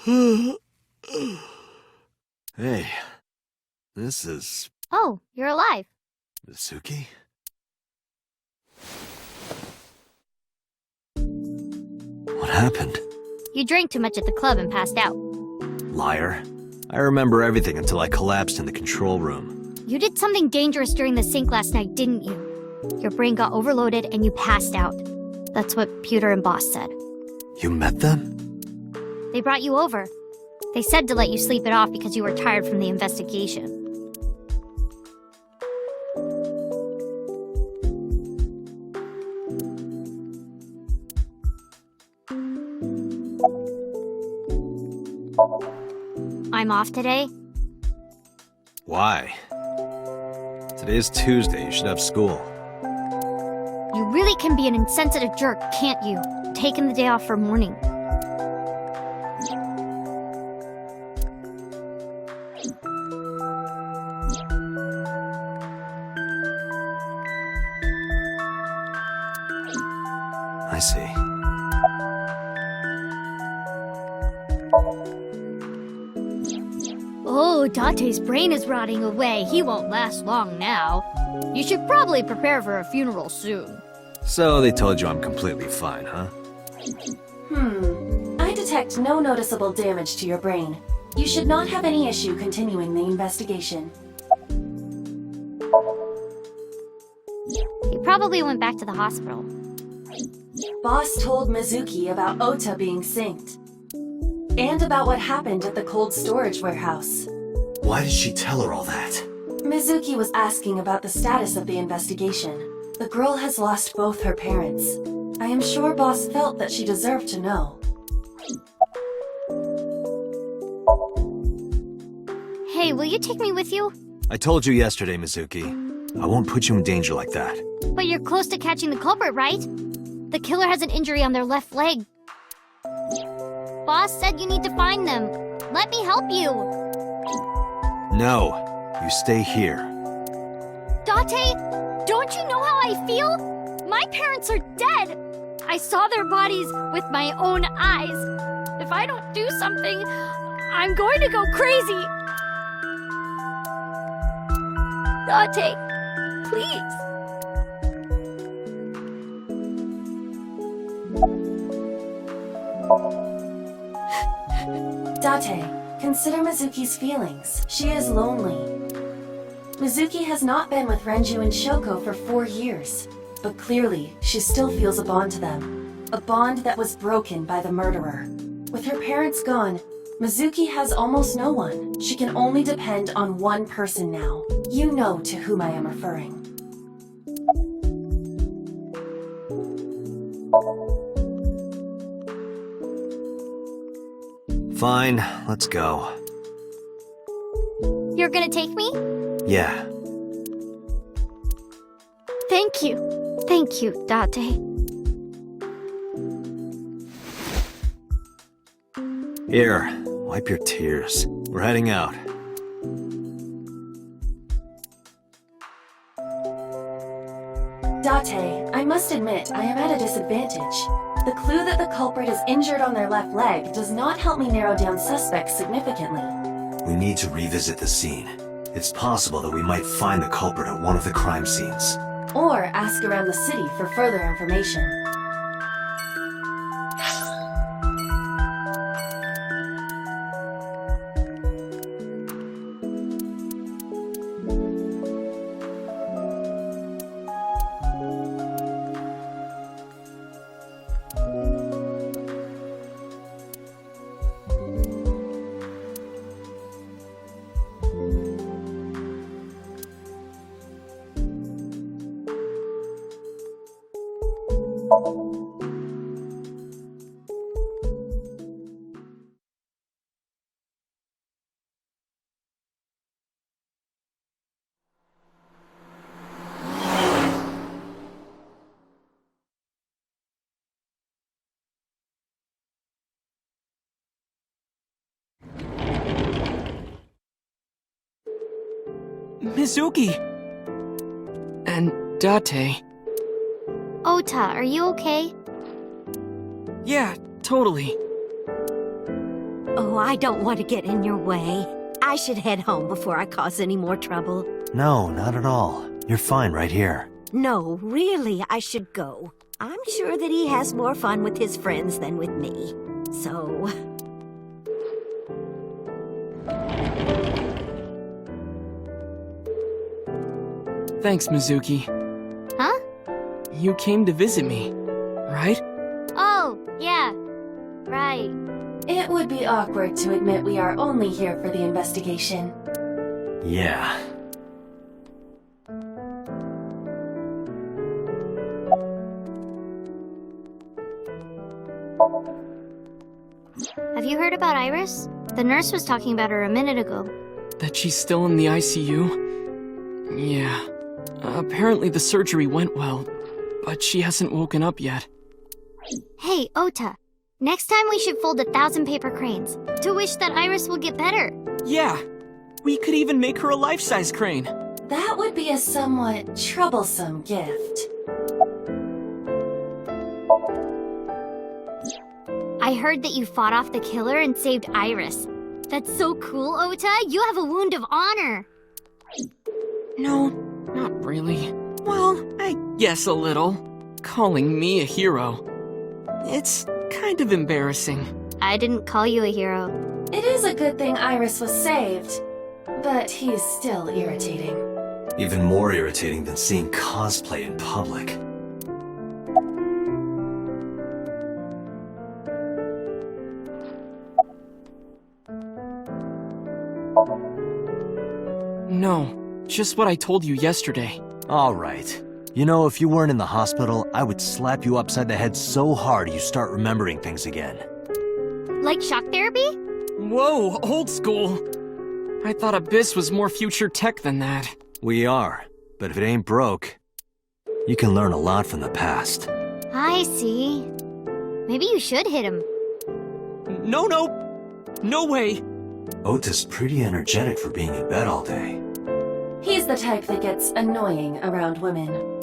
Hey, this is... Oh, you're alive. Mizuki? What happened? You drank too much at the club and passed out. Liar. I remember everything until I collapsed in the control room. You did something dangerous during the sink last night, didn't you? Your brain got overloaded and you passed out. That's what Pewter and Boss said. You met them? They brought you over. They said to let you sleep it off because you were tired from the investigation. I'm off today. Why? Today's Tuesday, you should have school. You really can be an insensitive jerk, can't you? Taking the day off for mourning. I see. Oh, Date's brain is rotting away. He won't last long now. You should probably prepare for a funeral soon. So they told you I'm completely fine, huh? I detect no noticeable damage to your brain. You should not have any issue continuing the investigation. He probably went back to the hospital. Boss told Mizuki about Ota being synced. And about what happened at the cold storage warehouse. Why did she tell her all that? Mizuki was asking about the status of the investigation. The girl has lost both her parents. I am sure Boss felt that she deserved to know. Hey, will you take me with you? I told you yesterday, Mizuki. I won't put you in danger like that. But you're close to catching the culprit, right? The killer has an injury on their left leg. Boss said you need to find them. Let me help you. No, you stay here. Date, don't you know how I feel? My parents are dead. I saw their bodies with my own eyes. If I don't do something, I'm going to go crazy. Date, please. Date, consider Mizuki's feelings. She is lonely. Mizuki has not been with Renju and Shoko for 4 years, but clearly she still feels a bond to them. A bond that was broken by the murderer. With her parents gone, Mizuki has almost no one. She can only depend on one person now. You know to whom I am referring. Fine, let's go. You're gonna take me? Yeah. Thank you. Thank you, Date. Here, wipe your tears. We're heading out. Date, I must admit I am at a disadvantage. The clue that the culprit is injured on their left leg does not help me narrow down suspects significantly. We need to revisit the scene. It's possible that we might find the culprit at one of the crime scenes. Or ask around the city for further information. Mizuki! And Date. Ota, are you okay? Yeah, totally. Oh, I don't want to get in your way. I should head home before I cause any more trouble. No, not at all. You're fine right here. No, really, I should go. I'm sure that he has more fun with his friends than with me. So... Thanks, Mizuki. Huh? You came to visit me, right? Oh, yeah. Right. It would be awkward to admit we are only here for the investigation. Yeah. Have you heard about Iris? The nurse was talking about her a minute ago. That she's still in the ICU? Yeah. Apparently the surgery went well, but she hasn't woken up yet. Hey, Ota. Next time we should fold 1,000 paper cranes to wish that Iris will get better. Yeah. We could even make her a life-size crane. That would be a somewhat troublesome gift. I heard that you fought off the killer and saved Iris. That's so cool, Ota. You have a wound of honor. No, not really. Well, I guess a little. Calling me a hero. It's kind of embarrassing. I didn't call you a hero. It is a good thing Iris was saved, but he's still irritating. Even more irritating than seeing cosplay in public. No, just what I told you yesterday. Alright. You know, if you weren't in the hospital, I would slap you upside the head so hard you start remembering things again. Like shock therapy? Whoa, old school. I thought Abyss was more future tech than that. We are, but if it ain't broke, you can learn a lot from the past. I see. Maybe you should hit him. No, no way. Ota's pretty energetic for being in bed all day. He's the type that gets annoying around women.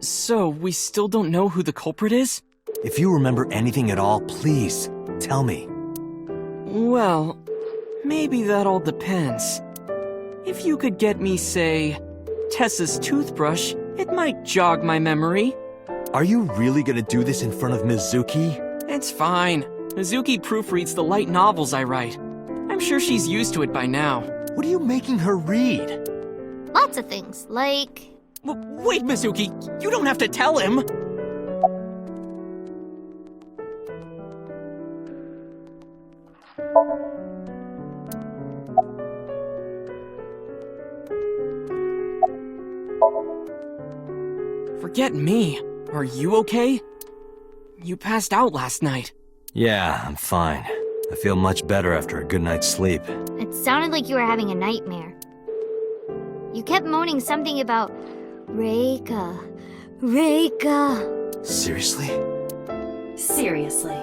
So, we still don't know who the culprit is? If you remember anything at all, please, tell me. Well, maybe that all depends. If you could get me, say, Tessa's toothbrush, it might jog my memory. Are you really gonna do this in front of Mizuki? It's fine. Mizuki proofreads the light novels I write. I'm sure she's used to it by now. What are you making her read? Lots of things, like... Wait, Mizuki, you don't have to tell him! Forget me. Are you okay? You passed out last night. Yeah, I'm fine. I feel much better after a good night's sleep. It sounded like you were having a nightmare. You kept moaning something about... Reika. Seriously? Seriously.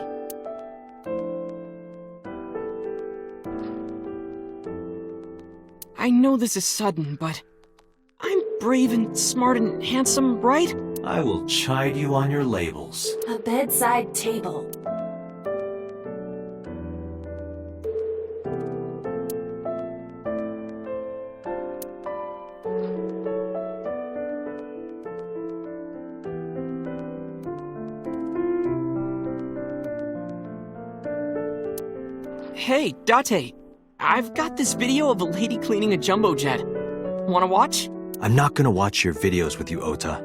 I know this is sudden, but... I'm brave and smart and handsome, right? I will chide you on your labels. A bedside table. Hey, Date. I've got this video of a lady cleaning a jumbo jet. Wanna watch? I'm not gonna watch your videos with you, Ota.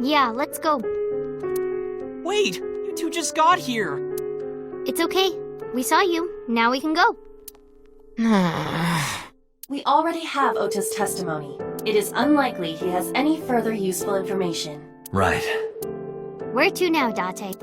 Yeah, let's go. Wait, you two just got here. It's okay. We saw you. Now we can go. We already have Ota's testimony. It is unlikely he has any further useful information. Right. Where to now, Date?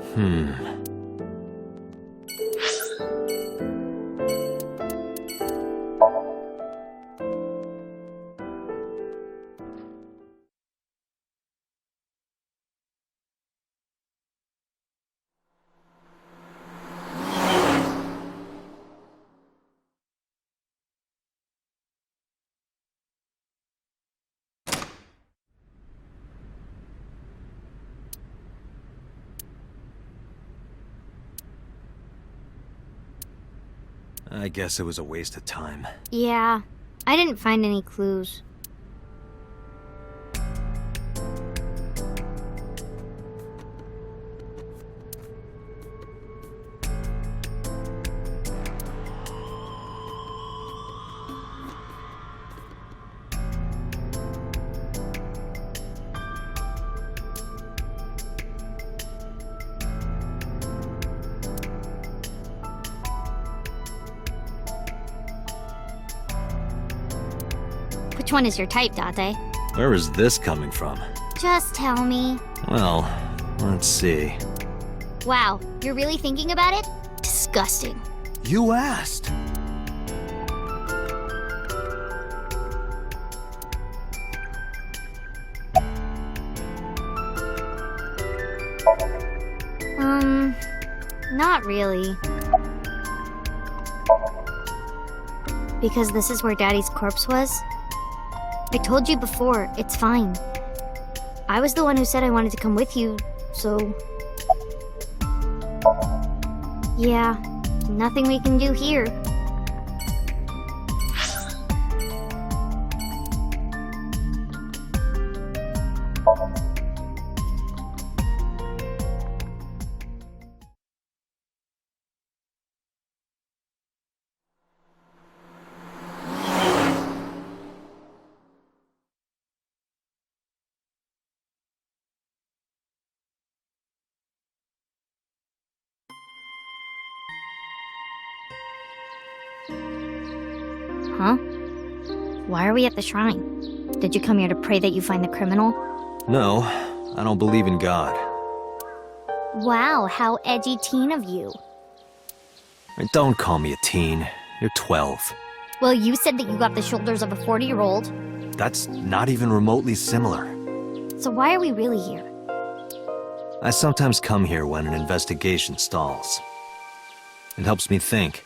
I guess it was a waste of time. Yeah, I didn't find any clues. Which one is your type, Date? Where is this coming from? Just tell me. Well, let's see. Wow, you're really thinking about it? Disgusting. You asked. Not really. Because this is where Daddy's corpse was? I told you before, it's fine. I was the one who said I wanted to come with you, so... Yeah, nothing we can do here. Huh? Why are we at the shrine? Did you come here to pray that you find the criminal? No, I don't believe in God. Wow, how edgy teen of you. And don't call me a teen. You're 12. Well, you said that you got the shoulders of a 40-year-old. That's not even remotely similar. So why are we really here? I sometimes come here when an investigation stalls. It helps me think.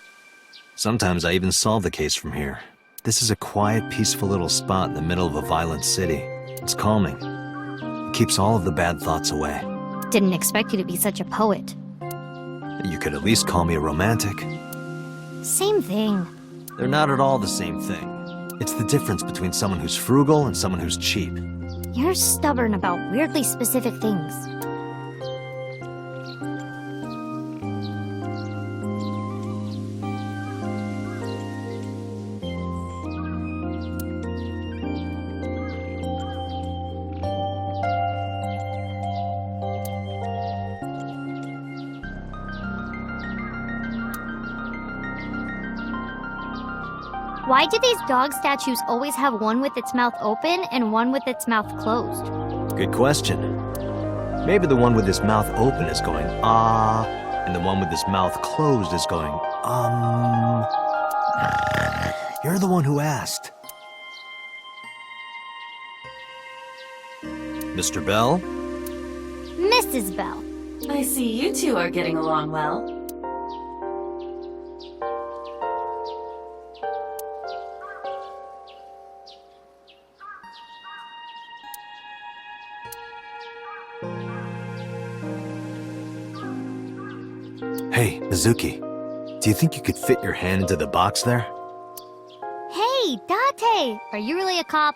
Sometimes I even solve the case from here. This is a quiet, peaceful little spot in the middle of a violent city. It's calming. It keeps all of the bad thoughts away. Didn't expect you to be such a poet. You could at least call me a romantic. Same thing. They're not at all the same thing. It's the difference between someone who's frugal and someone who's cheap. You're stubborn about weirdly specific things. Why do these dog statues always have one with its mouth open and one with its mouth closed? Good question. Maybe the one with his mouth open is going, ah, and the one with his mouth closed is going, You're the one who asked. Mr. Bell? Mrs. Bell. I see you two are getting along well. Hey, Mizuki. Do you think you could fit your hand into the box there? Hey, Date! Are you really a cop?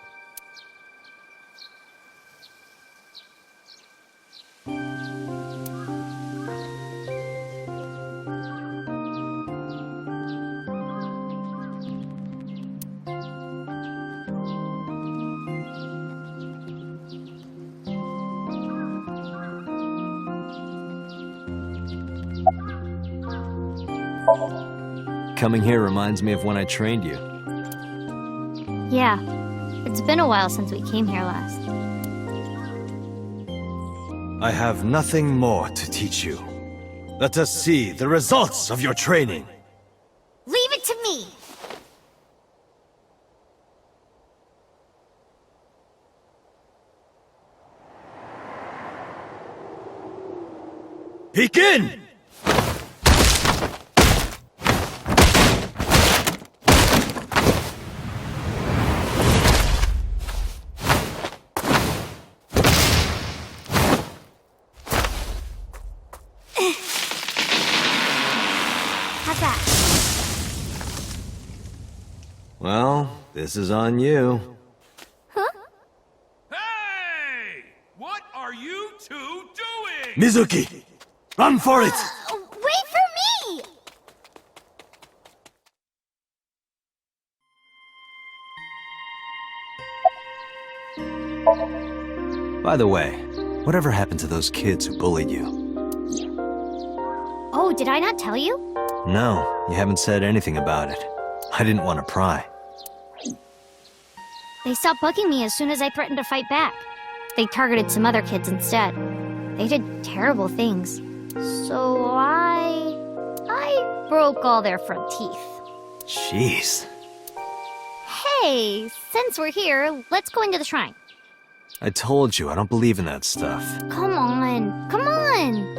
Coming here reminds me of when I trained you. Yeah. It's been a while since we came here last. I have nothing more to teach you. Let us see the results of your training. Leave it to me! Begin! How's that? Well, this is on you. Hey! What are you two doing? Mizuki! Run for it! Wait for me! By the way, whatever happened to those kids who bullied you? Oh, did I not tell you? No, you haven't said anything about it. I didn't want to pry. They stopped bugging me as soon as I threatened to fight back. They targeted some other kids instead. They did terrible things. So I broke all their front teeth. Jeez. Hey, since we're here, let's go into the shrine. I told you, I don't believe in that stuff. Come on, come on!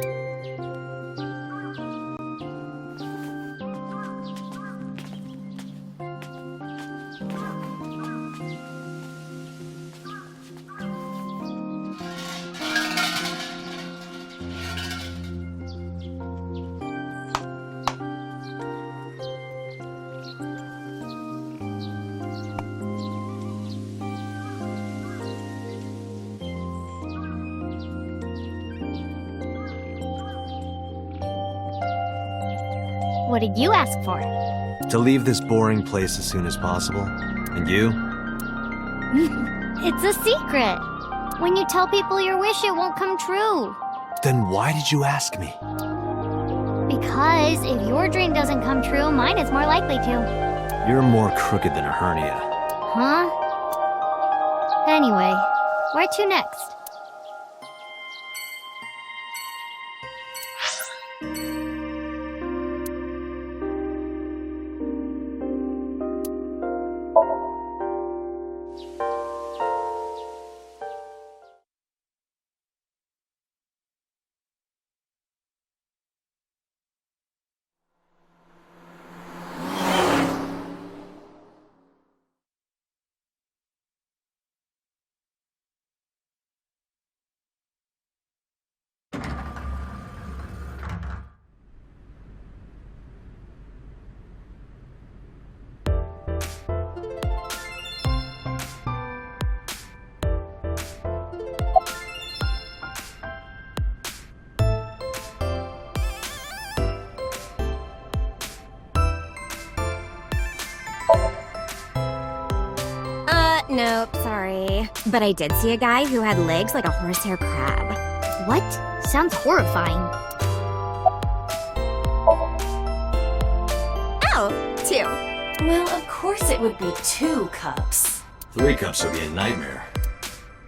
What did you ask for? To leave this boring place as soon as possible. And you? It's a secret. When you tell people your wish, it won't come true. Then why did you ask me? Because if your dream doesn't come true, mine is more likely to. You're more crooked than a hernia. Huh? Anyway, where to next? Nope, sorry. But I did see a guy who had legs like a horsehair crab. What? Sounds horrifying. Oh, 2. Well, of course it would be 2 cups. 3 cups would be a nightmare.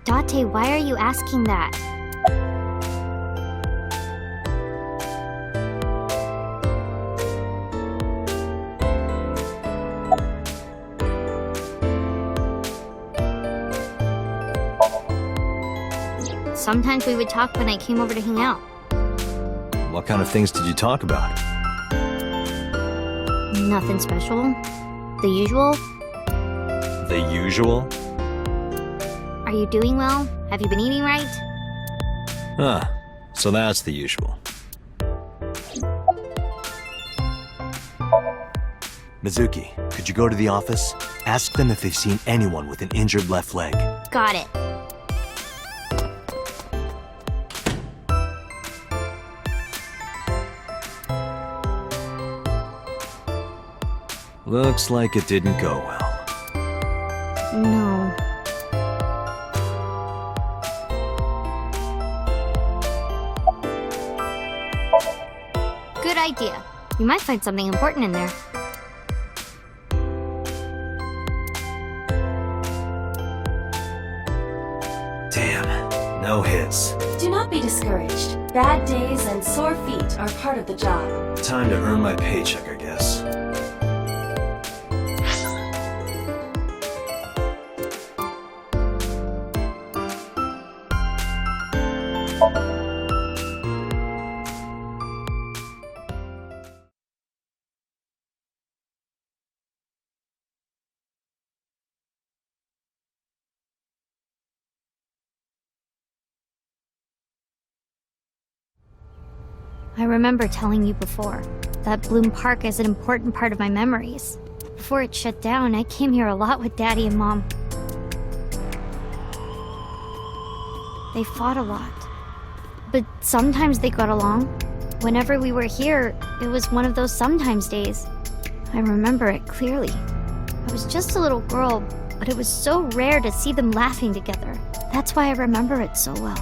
Date, why are you asking that? Sometimes we would talk when I came over to hang out. What kind of things did you talk about? Nothing special. The usual. The usual? Are you doing well? Have you been eating right? Ah, so that's the usual. Mizuki, could you go to the office? Ask them if they've seen anyone with an injured left leg. Got it. Looks like it didn't go well. No. Good idea. You might find something important in there. Damn, no hits. Do not be discouraged. Bad days and sore feet are part of the job. Time to earn my paycheck, I guess. I remember telling you before that Bloom Park is an important part of my memories. before it shut down, I came here a lot with Daddy and Mom. They fought a lot. But sometimes they got along. Whenever we were here, it was one of those sometimes days. I remember it clearly. I was just a little girl, but it was so rare to see them laughing together. That's why I remember it so well.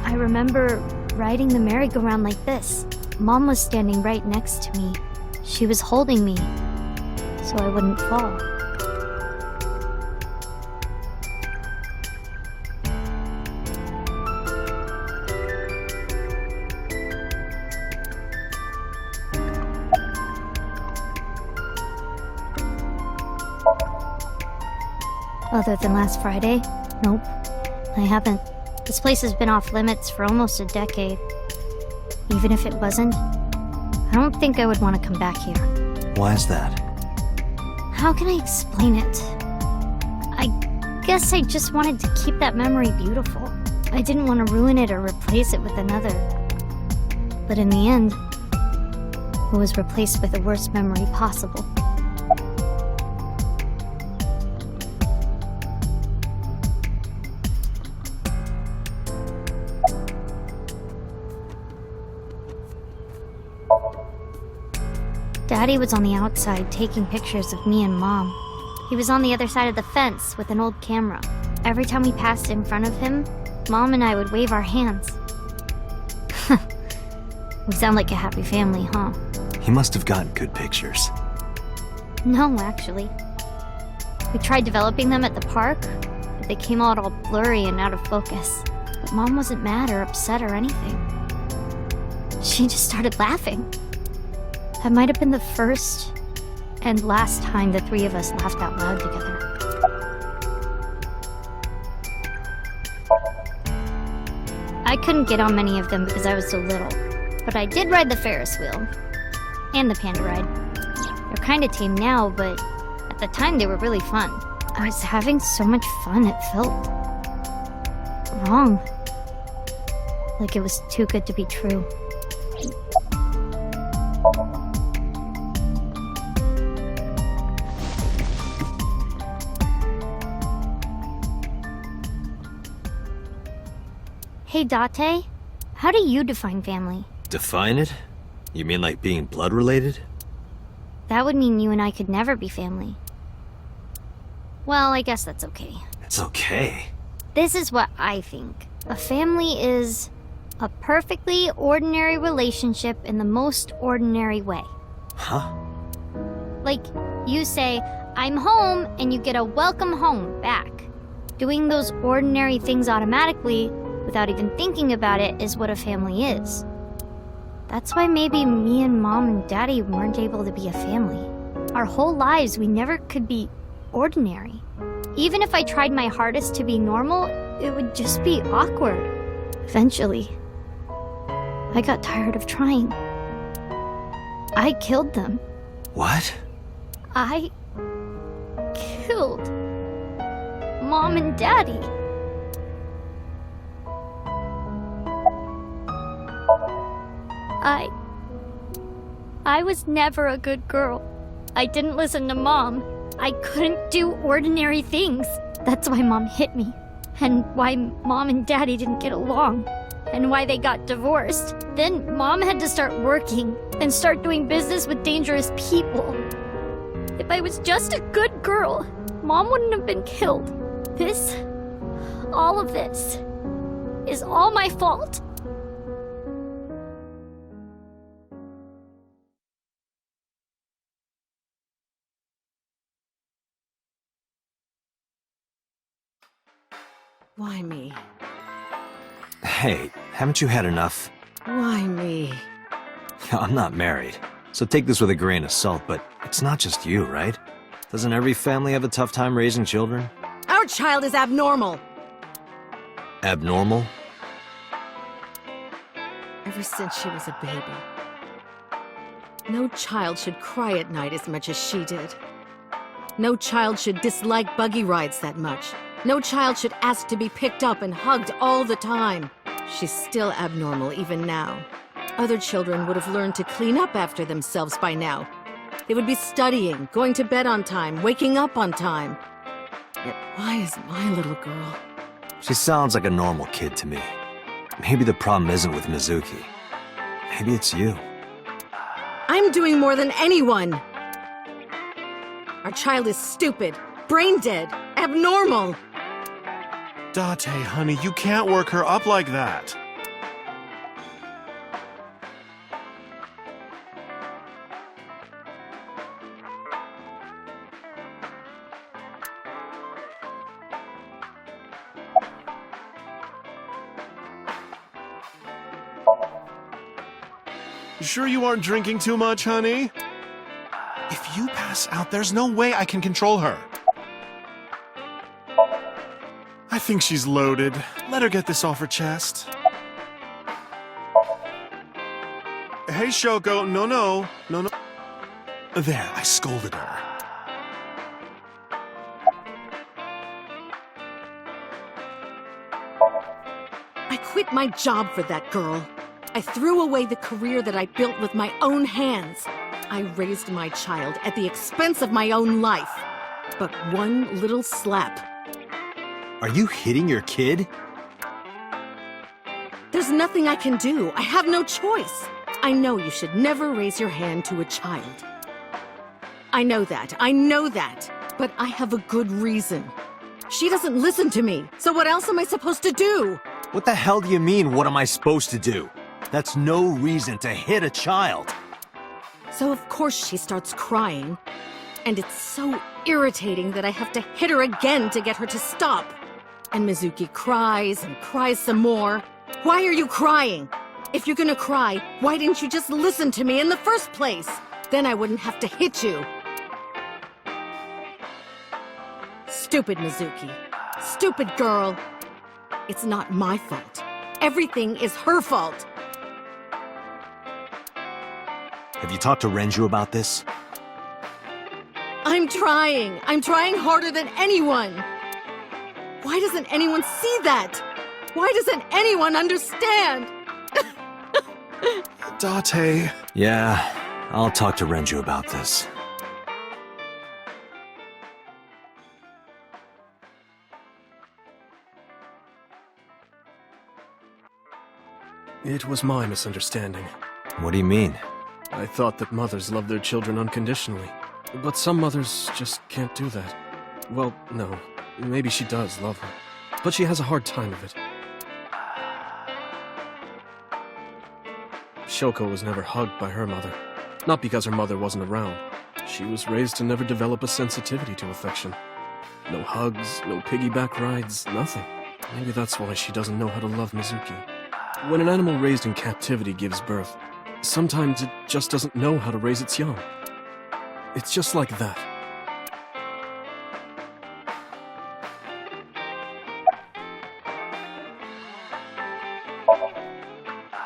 I remember riding the merry-go-round like this. Mom was standing right next to me. She was holding me, so I wouldn't fall. Other than last Friday? Nope, I haven't. This place has been off limits for almost a decade. Even if it wasn't, I don't think I would want to come back here. Why is that? How can I explain it? I guess I just wanted to keep that memory beautiful. I didn't want to ruin it or replace it with another. But in the end, it was replaced with the worst memory possible. Daddy was on the outside taking pictures of me and Mom. He was on the other side of the fence with an old camera. Every time we passed in front of him, Mom and I would wave our hands. We sound like a happy family, huh? He must have gotten good pictures. No, actually. We tried developing them at the park, but they came out all blurry and out of focus. But Mom wasn't mad or upset or anything. She just started laughing. That might have been the first and last time the three of us laughed out loud together. I couldn't get on many of them because I was so little, but I did ride the Ferris wheel and the panda ride. They're kind of tame now, but at the time they were really fun. I was having so much fun it felt wrong. Like it was too good to be true. Hey, Date, how do you define family? Define it? You mean like being blood related? That would mean you and I could never be family. Well, I guess that's okay. It's okay. This is what I think. A family is a perfectly ordinary relationship in the most ordinary way. Huh? Like, you say, I'm home, and you get a welcome home back. Doing those ordinary things automatically, without even thinking about it, is what a family is. That's why maybe me and Mom and Daddy weren't able to be a family. Our whole lives, we never could be ordinary. Even if I tried my hardest to be normal, it would just be awkward. Eventually, I got tired of trying. I killed them. What? I killed Mom and Daddy. I was never a good girl. I didn't listen to Mom. I couldn't do ordinary things. That's why Mom hit me. And why Mom and Daddy didn't get along. And why they got divorced. Then Mom had to start working and start doing business with dangerous people. If I was just a good girl, Mom wouldn't have been killed. All of this, is all my fault. Why me? Hey, haven't you had enough? Why me? I'm not married, so take this with a grain of salt, but it's not just you, right? Doesn't every family have a tough time raising children? Our child is abnormal. Abnormal? Ever since she was a baby. No child should cry at night as much as she did. No child should dislike buggy rides that much. No child should ask to be picked up and hugged all the time. She's still abnormal even now. Other children would have learned to clean up after themselves by now. They would be studying, going to bed on time, waking up on time. Yet why is my little girl? She sounds like a normal kid to me. Maybe the problem isn't with Mizuki. Maybe it's you. I'm doing more than anyone! Our child is stupid, brain dead, abnormal! Date, honey, you can't work her up like that. You sure you aren't drinking too much, honey? If you pass out, there's no way I can control her. I think she's loaded. Let her get this off her chest. Hey, Shoko, no. There, I scolded her. I quit my job for that girl. I threw away the career that I built with my own hands. I raised my child at the expense of my own life. But one little slap. Are you hitting your kid? There's nothing I can do. I have no choice. I know you should never raise your hand to a child. I know that. But I have a good reason. She doesn't listen to me, so what else am I supposed to do? What the hell do you mean, what am I supposed to do? That's no reason to hit a child. So of course she starts crying. And it's so irritating that I have to hit her again to get her to stop. And Mizuki cries and cries some more. Why are you crying? If you're gonna cry, why didn't you just listen to me in the first place? Then I wouldn't have to hit you. Stupid Mizuki. Stupid girl. It's not my fault. Everything is her fault. Have you talked to Renju about this? I'm trying. I'm trying harder than anyone. Why doesn't anyone see that? Why doesn't anyone understand? Date. Yeah, I'll talk to Renju about this. It was my misunderstanding. What do you mean? I thought that mothers love their children unconditionally. But some mothers just can't do that. Well, no. Maybe she does love her. But she has a hard time of it. Shoko was never hugged by her mother. Not because her mother wasn't around. She was raised to never develop a sensitivity to affection. No hugs, no piggyback rides, nothing. Maybe that's why she doesn't know how to love Mizuki. When an animal raised in captivity gives birth, sometimes it just doesn't know how to raise its young. It's just like that.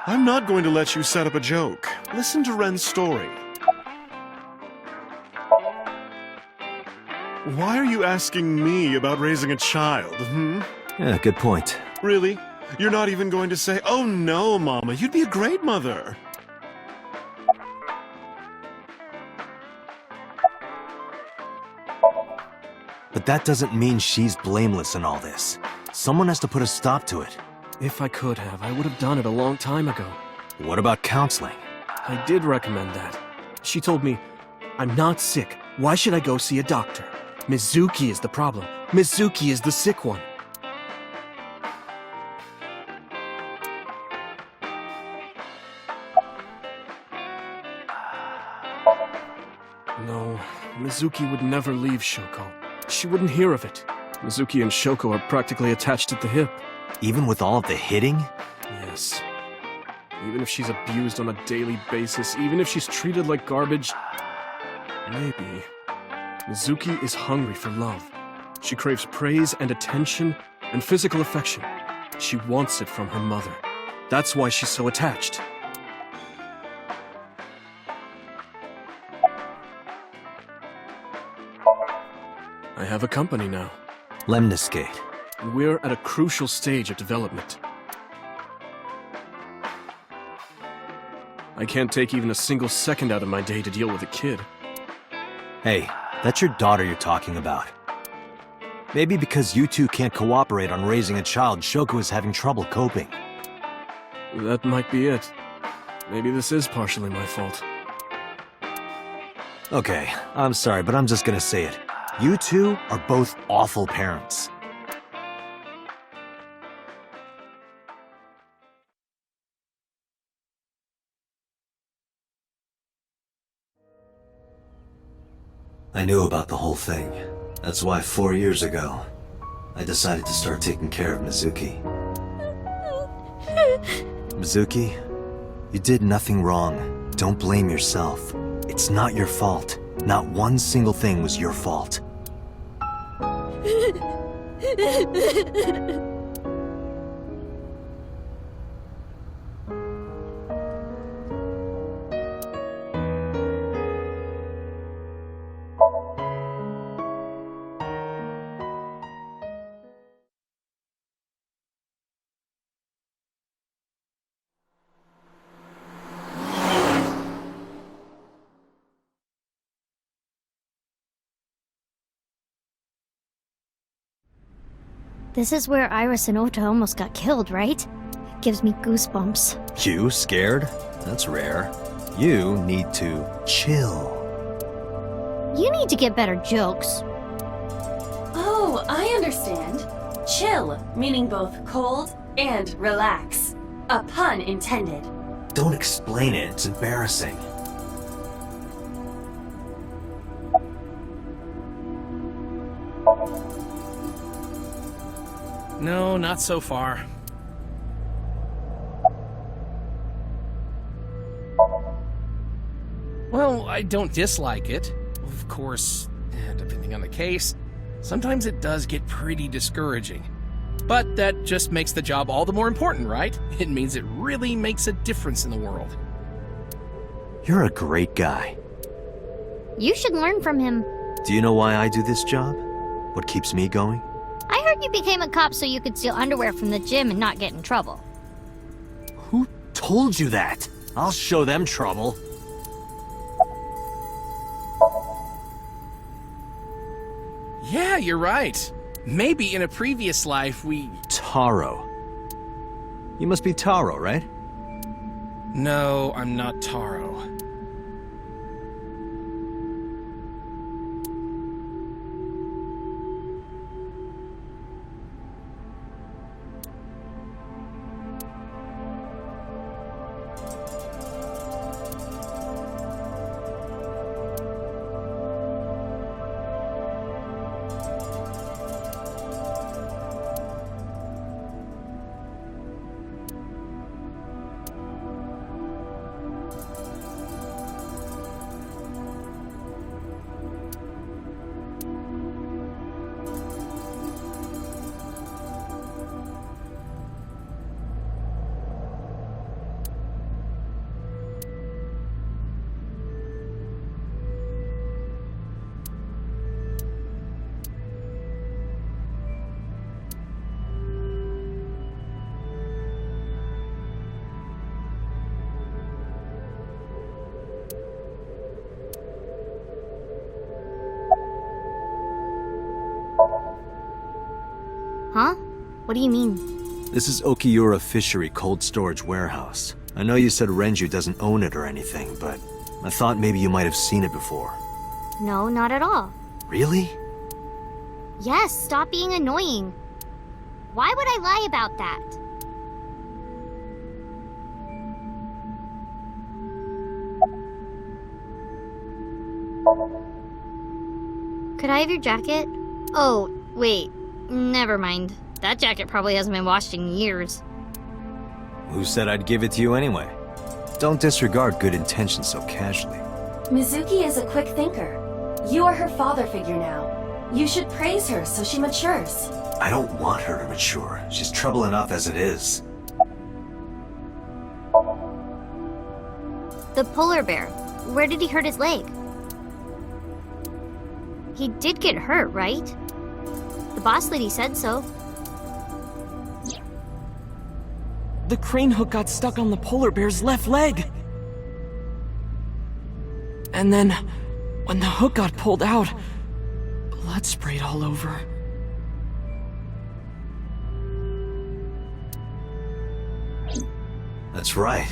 I'm not going to let you set up a joke. Listen to Ren's story. Why are you asking me about raising a child, Yeah, good point. Really? You're not even going to say, "Oh no, Mama, you'd be a great mother." But that doesn't mean she's blameless in all this. Someone has to put a stop to it. If I could have, I would have done it a long time ago. What about counseling? I did recommend that. She told me, "I'm not sick. Why should I go see a doctor? Mizuki is the problem. Mizuki is the sick one." No, Mizuki would never leave Shoko. She wouldn't hear of it. Mizuki and Shoko are practically attached at the hip. Even with all of the hitting? Yes. Even if she's abused on a daily basis, even if she's treated like garbage, maybe. Mizuki is hungry for love. She craves praise and attention and physical affection. She wants it from her mother. That's why she's so attached. I have a company now. Lemniscate. And we're at a crucial stage of development. I can't take even a single second out of my day to deal with a kid. Hey, that's your daughter you're talking about. Maybe because you two can't cooperate on raising a child, Shoko is having trouble coping. That might be it. Maybe this is partially my fault. Okay, I'm sorry, but I'm just gonna say it. You two are both awful parents. I knew about the whole thing. That's why 4 years ago, I decided to start taking care of Mizuki. Mizuki, you did nothing wrong. Don't blame yourself. It's not your fault. Not one single thing was your fault. This is where Iris and Ota almost got killed, right? Gives me goosebumps. You scared? That's rare. You need to chill. You need to get better jokes. Oh, I understand. Chill, meaning both cold and relax. A pun intended. Don't explain it, it's embarrassing. No, not so far. Well, I don't dislike it. Of course, depending on the case, sometimes it does get pretty discouraging. But that just makes the job all the more important, right? It means it really makes a difference in the world. You're a great guy. You should learn from him. Do you know why I do this job? What keeps me going? I heard you became a cop so you could steal underwear from the gym and not get in trouble. Who told you that? I'll show them trouble. Yeah, you're right. Maybe in a previous life we... Taro. You must be Taro, right? No, I'm not Taro. Huh? What do you mean? This is Okiura Fishery Cold Storage Warehouse. I know you said Renju doesn't own it or anything, but I thought maybe you might have seen it before. No, not at all. Really? Yes, stop being annoying. Why would I lie about that? Could I have your jacket? Oh, wait. Never mind. That jacket probably hasn't been washed in years. Who said I'd give it to you anyway? Don't disregard good intentions so casually. Mizuki is a quick thinker. You are her father figure now. You should praise her so she matures. I don't want her to mature. She's trouble enough as it is. The polar bear. Where did he hurt his leg? He did get hurt, right? The boss lady said so. The crane hook got stuck on the polar bear's left leg. And then, when the hook got pulled out, blood sprayed all over. That's right.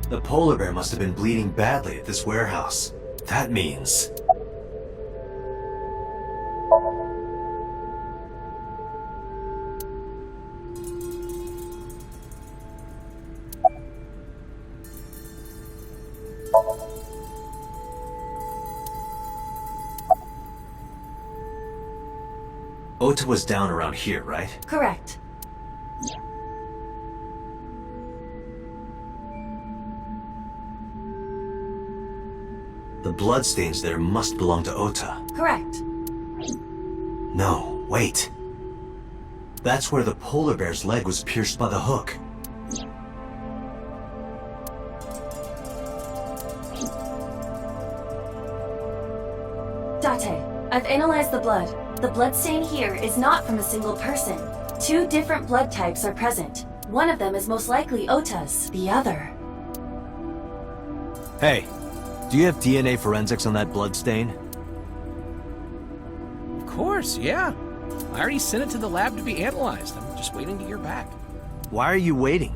The polar bear must have been bleeding badly at this warehouse. That means... Ota was down around here, right? Correct. The bloodstains there must belong to Ota. Correct. No, wait. That's where the polar bear's leg was pierced by the hook. Date, I've analyzed the blood. The bloodstain here is not from a single person. 2 different blood types are present. One of them is most likely Ota's, the other. Hey, do you have DNA forensics on that bloodstain? Of course, yeah. I already sent it to the lab to be analyzed. I'm just waiting to hear back. Why are you waiting?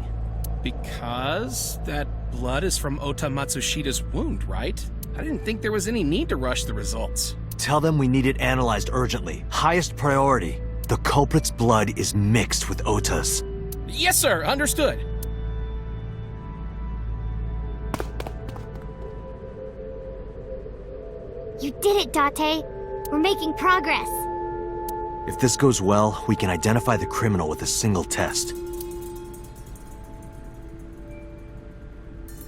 Because that blood is from Ota Matsushida's wound, right? I didn't think there was any need to rush the results. Tell them we need it analyzed urgently. Highest priority. The culprit's blood is mixed with Ota's. Yes, sir. Understood. You did it, Date. We're making progress. If this goes well, we can identify the criminal with a single test.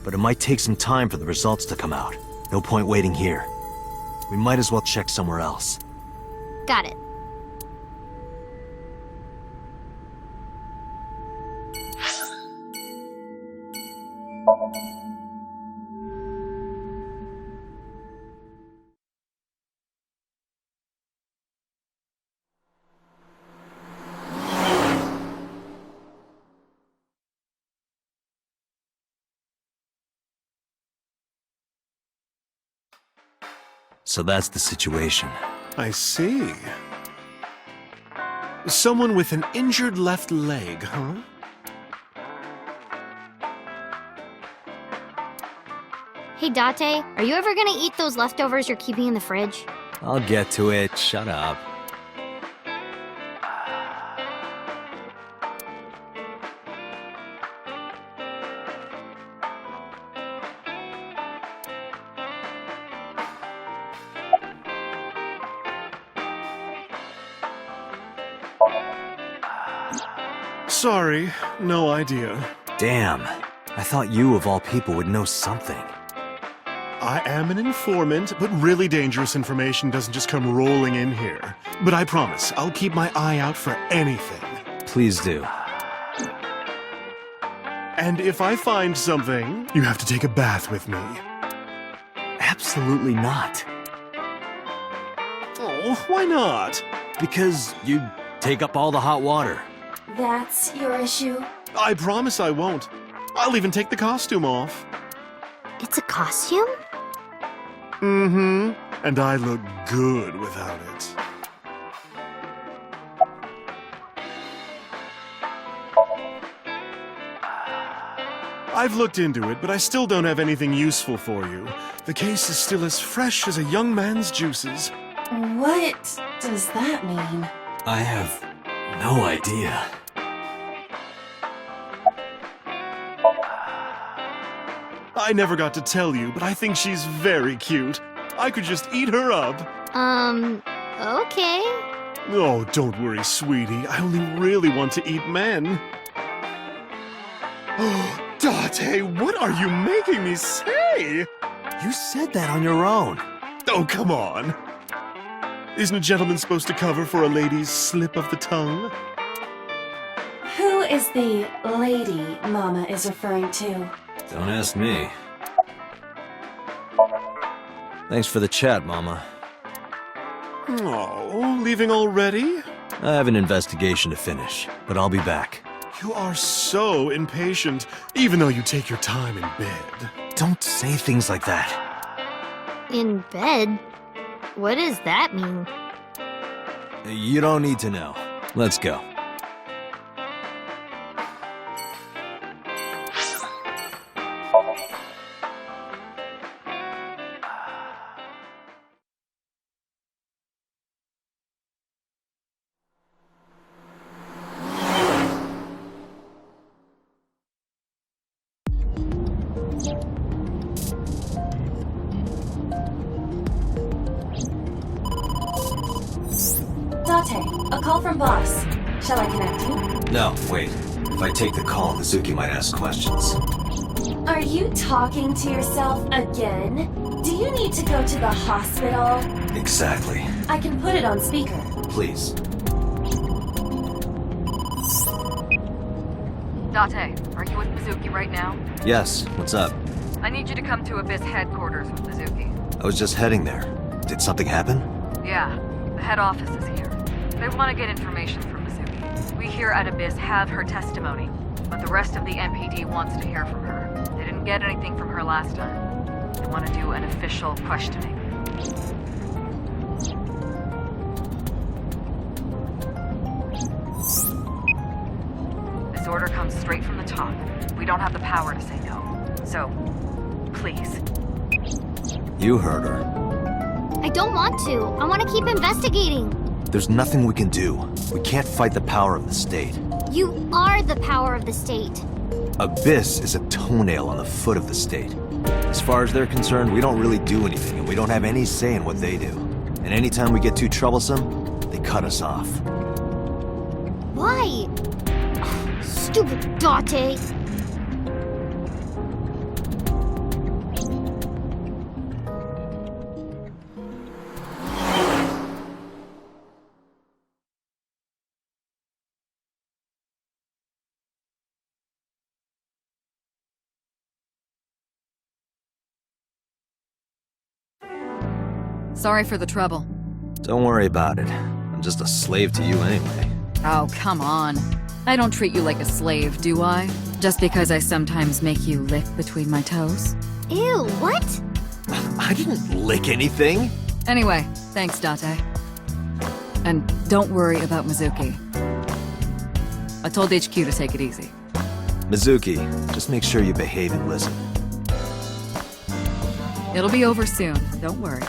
But it might take some time for the results to come out. No point waiting here. We might as well check somewhere else. Got it. So that's the situation. I see. Someone with an injured left leg, huh? Hey, Date, are you ever gonna eat those leftovers you're keeping in the fridge? I'll get to it. Shut up. Sorry, no idea. Damn. I thought you, of all people, would know something. I am an informant, but really dangerous information doesn't just come rolling in here. But I promise, I'll keep my eye out for anything. Please do. And if I find something, you have to take a bath with me. Absolutely not. Oh, why not? Because you take up all the hot water. That's your issue? I promise I won't. I'll even take the costume off. It's a costume? Mm-hmm. And I look good without it. I've looked into it, but I still don't have anything useful for you. The case is still as fresh as a young man's juices. What does that mean? I have no idea. I never got to tell you, but I think she's very cute. I could just eat her up. Okay. Oh, don't worry, sweetie. I only really want to eat men. Oh, Date, what are you making me say? You said that on your own. Oh, come on. Isn't a gentleman supposed to cover for a lady's slip of the tongue? Who is the lady Mama is referring to? Don't ask me. Thanks for the chat, Mama. Oh, leaving already? I have an investigation to finish, but I'll be back. You are so impatient, even though you take your time in bed. Don't say things like that. In bed? What does that mean? You don't need to know. Let's go. Date, a call from boss. Shall I connect you? No, wait. If I take the call, Mizuki might ask questions. Are you talking to yourself again? Do you need to go to the hospital? Exactly. I can put it on speaker. Please. Date, are you with Mizuki right now? Yes, what's up? I need you to come to Abyss headquarters with Mizuki. I was just heading there. Did something happen? Yeah, the head office is here. They want to get information from Mizuki. We here at Abyss have her testimony, but the rest of the MPD wants to hear from her. They didn't get anything from her last time. They want to do an official questioning. This order comes straight from the top. We don't have the power to say no. So, please. You heard her. I don't want to. I want to keep investigating. There's nothing we can do. We can't fight the power of the state. You are the power of the state. Abyss is a toenail on the foot of the state. As far as they're concerned, we don't really do anything, and we don't have any say in what they do. And anytime we get too troublesome, they cut us off. Why? Ugh, stupid Date. Sorry for the trouble. Don't worry about it. I'm just a slave to you anyway. Oh, come on. I don't treat you like a slave, do I? Just because I sometimes make you lick between my toes? Ew, what? I didn't lick anything. Anyway, thanks, Date. And don't worry about Mizuki. I told HQ to take it easy. Mizuki, just make sure you behave and listen. It'll be over soon, don't worry.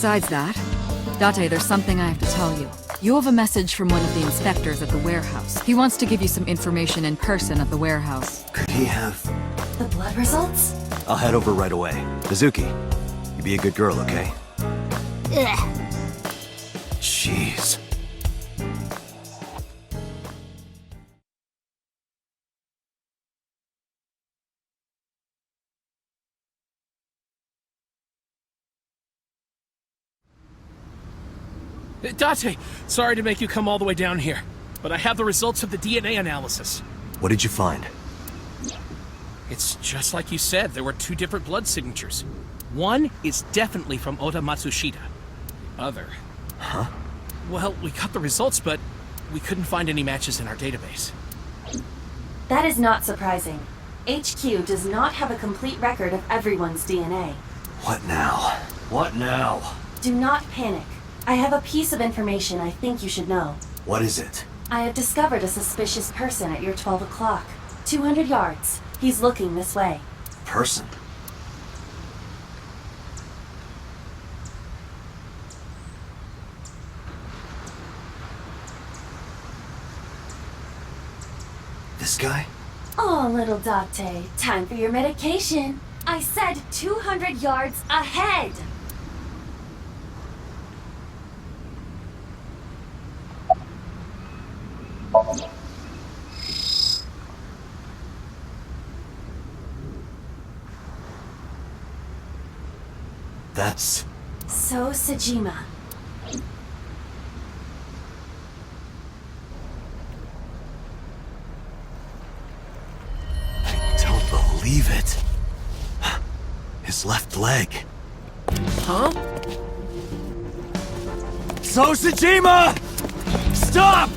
Besides that, Date, there's something I have to tell you. You have a message from one of the inspectors at the warehouse. He wants to give you some information in person at the warehouse. Could he have... The blood results? I'll head over right away. Mizuki, you be a good girl, okay? Ugh. Jeez. Date, sorry to make you come all the way down here, but I have the results of the DNA analysis. What did you find? It's just like you said, there were two different blood signatures. One is definitely from Oda Matsushita. The other... Huh? Well, we got the results, but we couldn't find any matches in our database. That is not surprising. HQ does not have a complete record of everyone's DNA. What now? What now? Do not panic. I have a piece of information I think you should know. What is it? I have discovered a suspicious person at your 12 o'clock. 200 yards. He's looking this way. Person? This guy? Oh, little Date, time for your medication. I said 200 yards ahead. That's... So Sejima. I don't believe it. His left leg. Huh? So Sejima! Stop!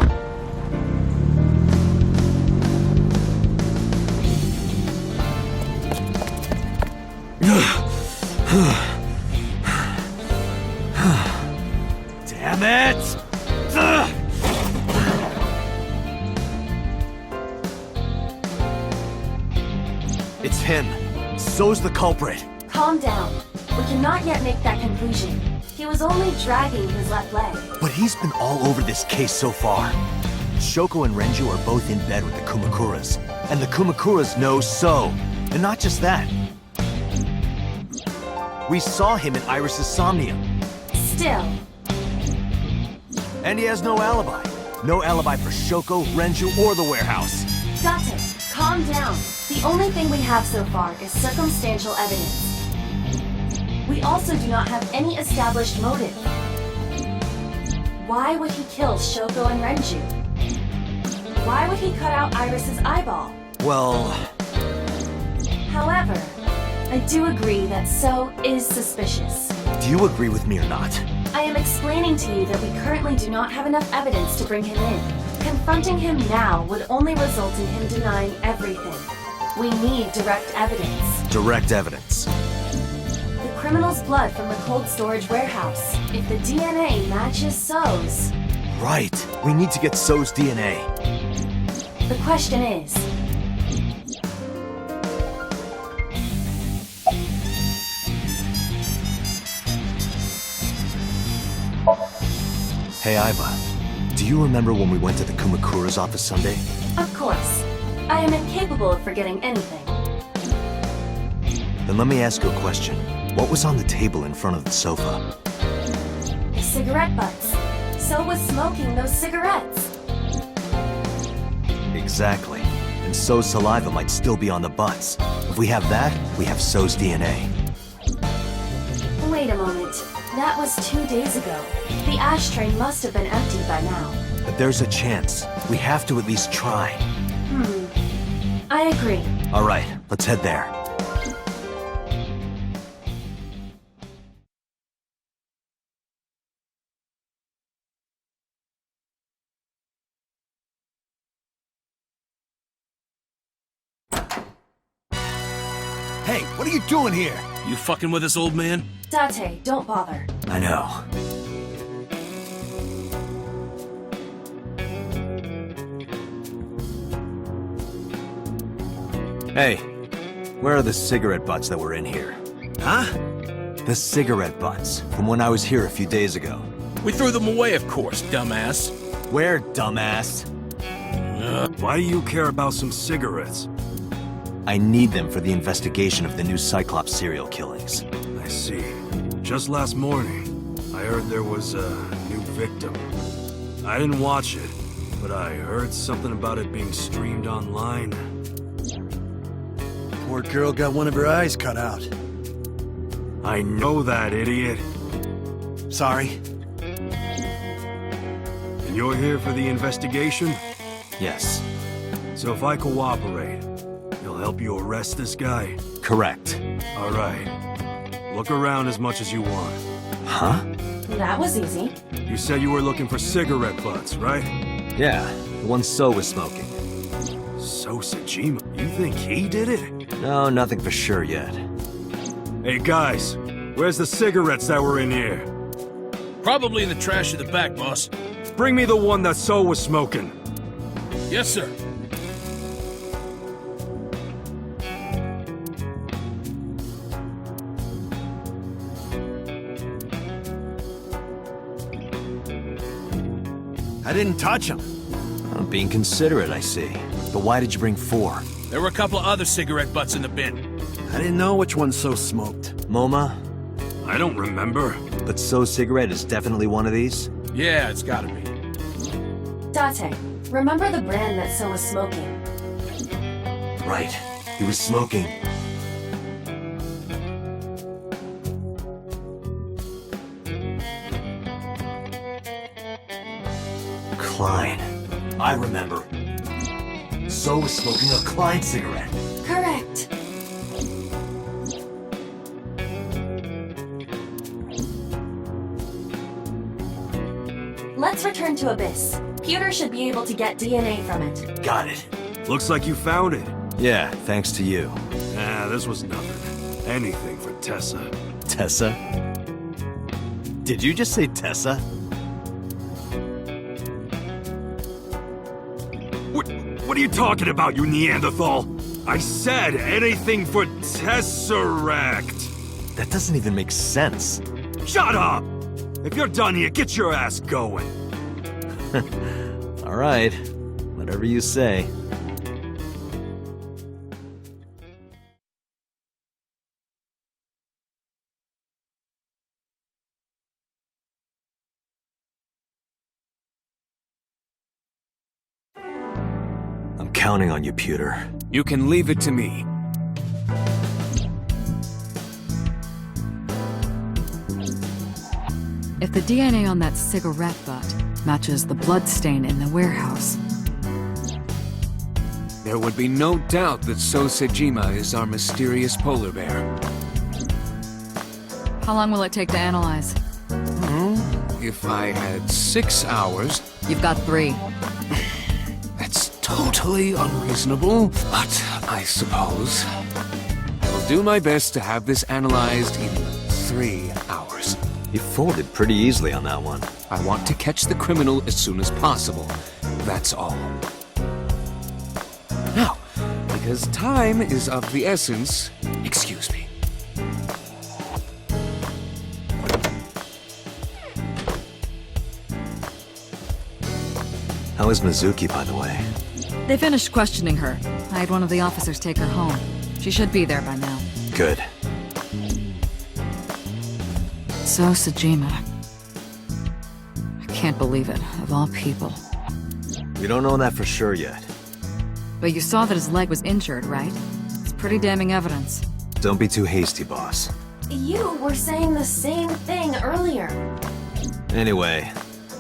It's him. So's the culprit. Calm down. We cannot yet make that conclusion. He was only dragging his left leg. But he's been all over this case so far. Shoko and Renju are both in bed with the Kumakuras. And the Kumakuras know So. And not just that. We saw him in Iris's Somnium. Still, And he has no alibi. No alibi for Shoko, Renju, or the warehouse. Date, calm down. The only thing we have so far is circumstantial evidence. We also do not have any established motive. Why would he kill Shoko and Renju? Why would he cut out Iris's eyeball? Well, However, I do agree that So is suspicious. do you agree with me or not? I am explaining to you that we currently do not have enough evidence to bring him in. Confronting him now would only result in him denying everything. We need direct evidence. Direct evidence. The criminal's blood from the cold storage warehouse. If the DNA matches So's, Right. We need to get So's DNA. the question is, Hey, Aiba. Do you remember when we went to the Kumakura's office Sunday? of course, I am incapable of forgetting anything. Then let me ask you a question. What was on the table in front of the sofa? The cigarette butts. So was smoking those cigarettes. Exactly. And So's saliva might still be on the butts. If we have that, we have So's DNA. Wait a moment. That was 2 days ago. The ashtray must have been emptied by now. But there's a chance. We have to at least try. I agree. All right, let's head there. Hey, what are you doing here? You fucking with us, old man? Date, don't bother. I know. Hey, where are the cigarette butts that were in here? Huh? The cigarette butts, from when I was here a few days ago. We threw them away, of course, dumbass. Where, dumbass? Why do you care about some cigarettes? I need them for the investigation of the new Cyclops serial killings. I see. Just last morning, I heard there was a new victim. I didn't watch it, but I heard something about it being streamed online. Poor girl got one of her eyes cut out. I know that, idiot. Sorry. And you're here for the investigation? Yes. So if I cooperate, you'll help you arrest this guy? Correct. All right. Look around as much as you want. Huh? That was easy. You said you were looking for cigarette butts, right? Yeah, the one So was smoking. So Sajima, you think he did it? No, nothing for sure yet. Hey guys, where's the cigarettes that were in here? Probably in the trash at the back, boss. Bring me the one that So was smoking. Yes, sir. I didn't touch him. I'm being considerate, I see. But why did you bring 4? There were a couple of other cigarette butts in the bin. I didn't know which one So smoked. MoMA? I don't remember. But So's cigarette is definitely one of these? Yeah, it's gotta be. Date, remember the brand that So was smoking? Right. He was smoking. Klein. I remember. So was smoking a Klein cigarette. Correct. Let's return to Abyss. Pewter should be able to get DNA from it. Got it. Looks like you found it. Yeah, thanks to you. Nah, this was nothing. Anything for Tessa. Tessa? Did you just say Tessa? What What are you talking about, you Neanderthal? I said anything for Tesseract. That doesn't even make sense. Shut up! If you're done here, get your ass going. All right, whatever you say. I'm counting on you, Pewter. You can leave it to me. If the DNA on that cigarette butt matches the bloodstain in the warehouse, There would be no doubt that So Sejima is our mysterious polar bear. how long will it take to analyze? If I had 6 hours... You've got 3. That's totally unreasonable, but I suppose I will do my best to have this analyzed in 3 hours. You folded pretty easily on that one. I want to catch the criminal as soon as possible. That's all. Now, because time is of the essence, excuse me. How is Mizuki, by the way? They finished questioning her. I had one of the officers take her home. She should be there by now. Good. So Sejima. I can't believe it, of all people. We don't know that for sure yet. But you saw that his leg was injured, right? It's pretty damning evidence. Don't be too hasty, boss. You were saying the same thing earlier. Anyway,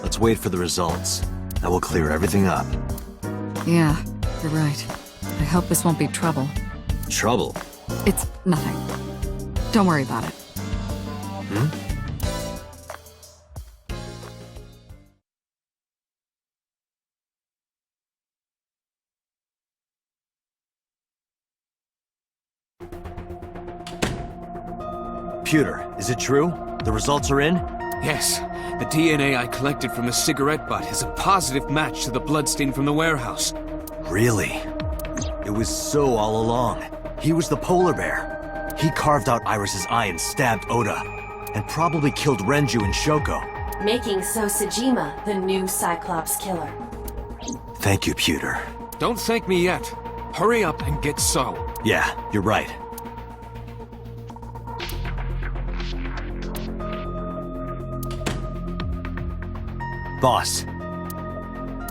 let's wait for the results. That will clear everything up. Yeah, you're right. I hope this won't be trouble. Trouble? It's nothing. Don't worry about it. Pewter, is it true? The results are in? Yes, the DNA I collected from the cigarette butt is a positive match to the bloodstain from the warehouse. Really? It was So all along. He was the polar bear. He carved out Iris's eye and stabbed Oda, and probably killed Renju and Shoko. Making So Sejima the new Cyclops killer. Thank you, Pewter. Don't thank me yet. Hurry up and get So. Yeah, you're right.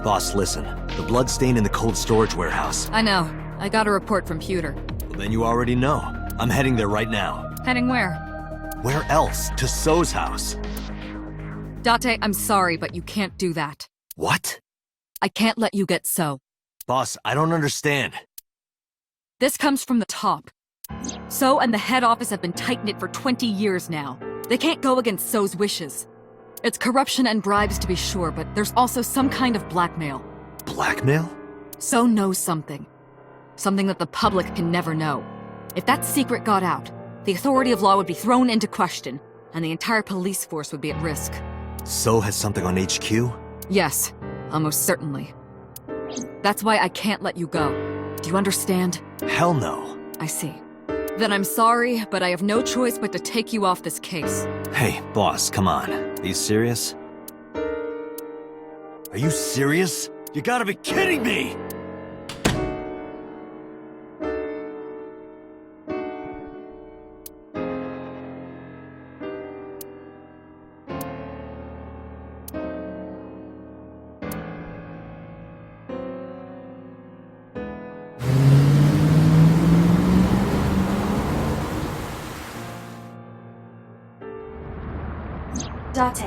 Boss, listen. The bloodstain in the cold storage warehouse. I know. I got a report from Pewter. Well, then you already know. I'm heading there right now. Heading where? Where else? To So's house. Date, I'm sorry, but you can't do that. What? I can't let you get So. Boss, I don't understand. This comes from the top. So and the head office have been tight-knit for 20 years now. They can't go against So's wishes. It's corruption and bribes to be sure, but there's also some kind of blackmail. Blackmail? So knows something. Something that the public can never know. If that secret got out, the authority of law would be thrown into question, and the entire police force would be at risk. So has something on HQ? Yes, almost certainly. That's why I can't let you go. Do you understand? Hell no. I see. Then I'm sorry, but I have no choice but to take you off this case. Hey, boss, come on. Are you serious? Are you serious? You gotta be kidding me! Date,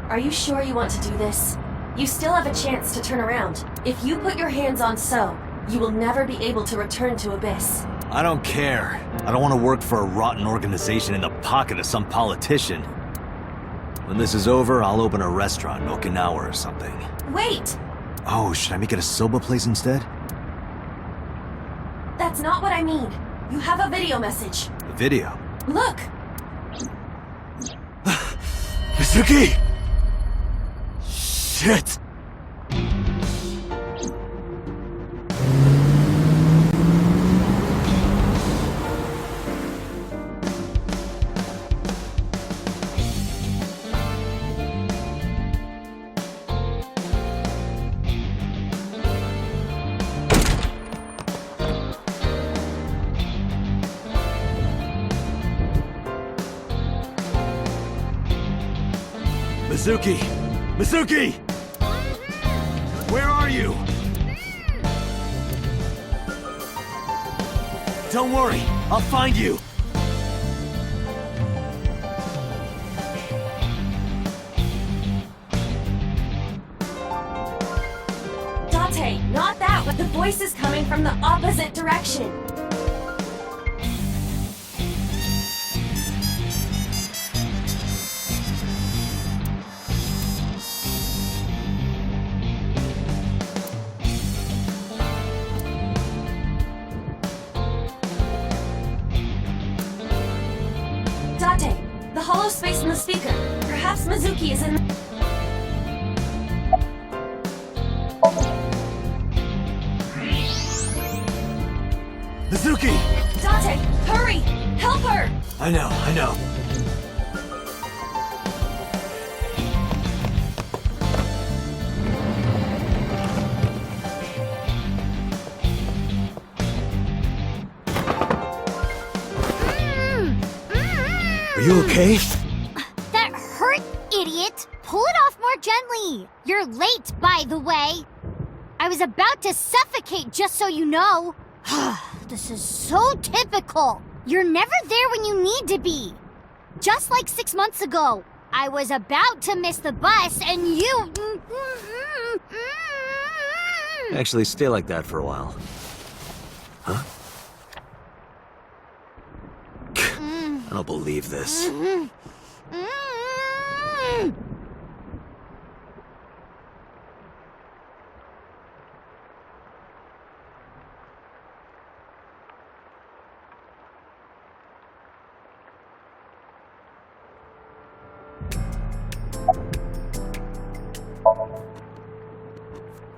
are you sure you want to do this? You still have a chance to turn around. If you put your hands on So, you will never be able to return to Abyss. I don't care. I don't want to work for a rotten organization in the pocket of some politician. When this is over, I'll open a restaurant in Okinawa or something. Wait! Oh, should I make it a soba place instead? That's not what I mean. You have a video message. A video? Look! Mizuki! Shit! Mizuki! Mizuki! Where are you? Don't worry, I'll find you! Date, not that one. The voice is coming from the opposite direction. Date, the hollow space in the speaker. Perhaps Mizuki is in the... Mizuki! Date, hurry! Help her! I know. Are you okay? That hurt, idiot! Pull it off more gently! You're late, by the way! I was about to suffocate, just so you know! This is so typical! You're never there when you need to be! Just like 6 months ago, I was about to miss the bus and you... Actually, stay like that for a while. Huh? I don't believe this. I'm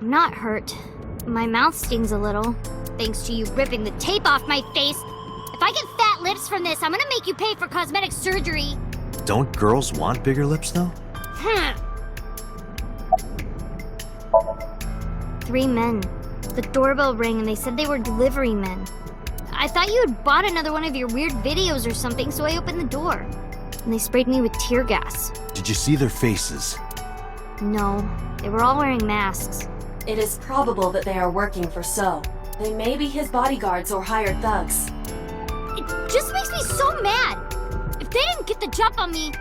not hurt. My mouth stings a little, thanks to you ripping the tape off my face. If I get fat lips from this, I'm gonna make you pay for cosmetic surgery. Don't girls want bigger lips, though? 3 men. The doorbell rang and they said they were delivery men. I thought you had bought another one of your weird videos or something, so I opened the door. And they sprayed me with tear gas. Did you see their faces? No, they were all wearing masks. It is probable that they are working for So. They may be his bodyguards or hired thugs. It just makes me so mad. If they didn't get the jump on me,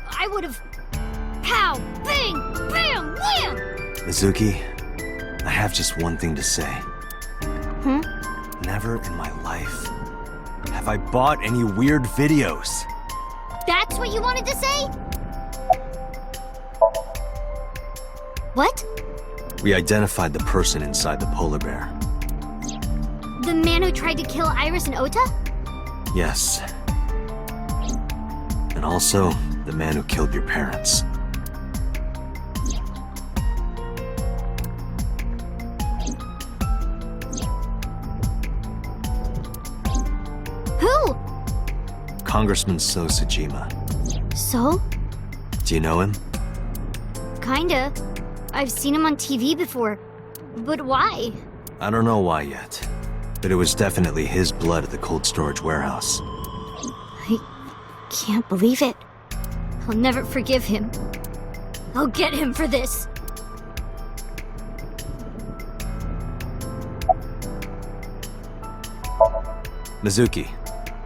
I would have... Pow! Bang! Bam! Wham! Mizuki, I have just one thing to say. Hmm? Never in my life have I bought any weird videos. That's what you wanted to say? What? We identified the person inside the polar bear. The man who tried to kill Iris and Ota? Yes. And also, the man who killed your parents. Who? Congressman So Sajima. So? Do you know him? Kinda. I've seen him on TV before. But why? I don't know why yet, but it was definitely his blood at the cold storage warehouse. I can't believe it. I'll never forgive him. I'll get him for this. Mizuki,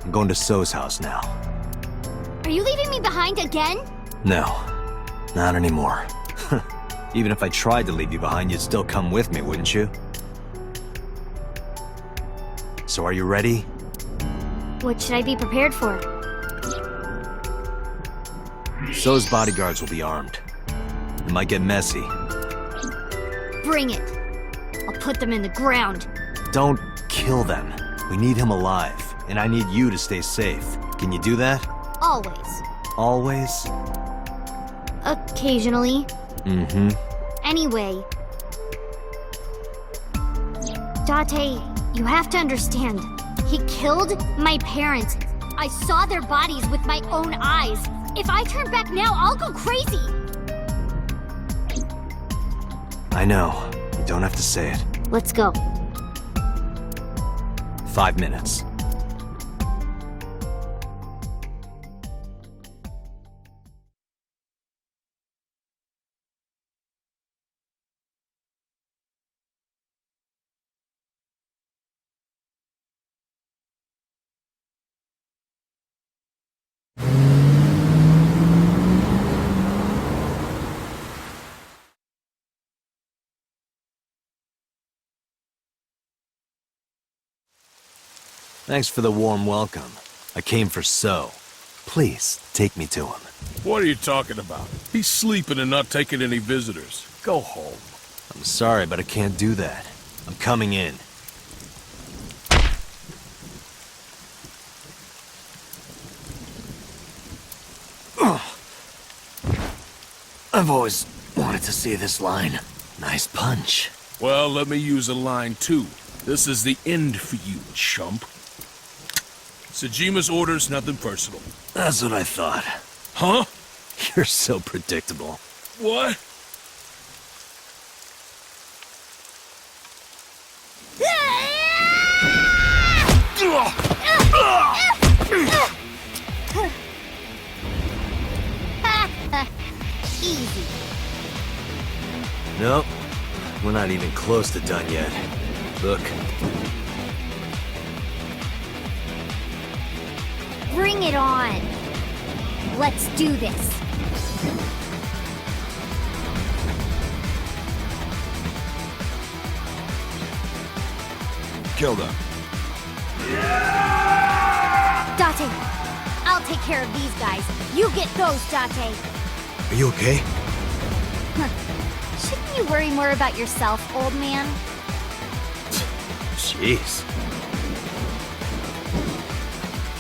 I'm going to So's house now. Are you leaving me behind again? No, not anymore. Even if I tried to leave you behind, you'd still come with me, wouldn't you? So are you ready? What should I be prepared for? So's bodyguards will be armed. It might get messy. Bring it. I'll put them in the ground. Don't kill them. We need him alive, and I need you to stay safe. Can you do that? Always. Always? Occasionally. Mm-hmm. Anyway. Date, you have to understand. He killed my parents. I saw their bodies with my own eyes. If I turn back now, I'll go crazy. I know. You don't have to say it. Let's go. 5 minutes. Thanks for the warm welcome. I came for So. Please, take me to him. What are you talking about? He's sleeping and not taking any visitors. Go home. I'm sorry, but I can't do that. I'm coming in. I've always wanted to see this line. Nice punch. Well, let me use a line too. This is the end for you, chump. Sejima's orders, nothing personal. That's what I thought. Huh? You're so predictable. What? Easy. Nope. We're not even close to done yet. Look. Bring it on. Let's do this. Kill them. Date, I'll take care of these guys. You get those, Date. Are you okay? Shouldn't you worry more about yourself, old man? Jeez.